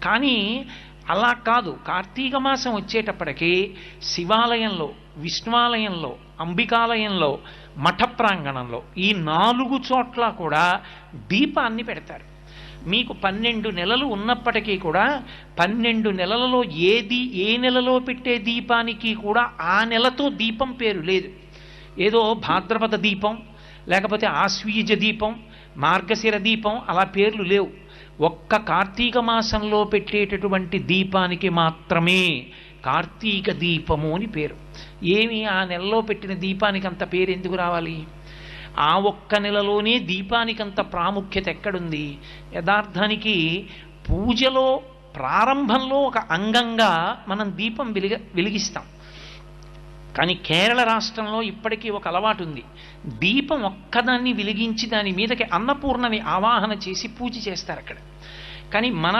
కానీ అలా కాదు, కార్తీక మాసం వచ్చేటప్పటికీ శివాలయంలో, విష్ణువాలయంలో, అంబికాలయంలో, మఠ ప్రాంగణంలో ఈ 4 చోట్ల కూడా దీపాన్ని పెడతారు. మీకు 12 నెలలు ఉన్నప్పటికీ కూడా 12 నెలలలో ఏ నెలలో పెట్టే దీపానికి కూడా ఆ నెలతో దీపం పేరు లేదు. ఏదో భాద్రపద దీపం, లేకపోతే ఆశ్వీజ దీపం, మార్గశిర దీపం అలా పేర్లు లేవు. ఒక్క కార్తీక మాసంలో పెట్టేటటువంటి దీపానికి మాత్రమే కార్తీక దీపము అని పేరు. ఏమి ఆ నెలలో పెట్టిన దీపానికి అంత పేరు ఎందుకు రావాలి? ఆ ఒక్క నెలలోనే దీపానికంత ప్రాముఖ్యత ఎక్కడుంది? యథార్థానికి పూజలో ప్రారంభంలో ఒక అంగంగా మనం దీపం వెలిగిస్తాం. కానీ కేరళ రాష్ట్రంలో ఇప్పటికీ ఒక అలవాటు ఉంది. దీపం ఒక్కదాన్ని వెలిగించి దాని మీదకి అన్నపూర్ణని ఆవాహన చేసి పూజ చేస్తారు అక్కడ. కానీ మన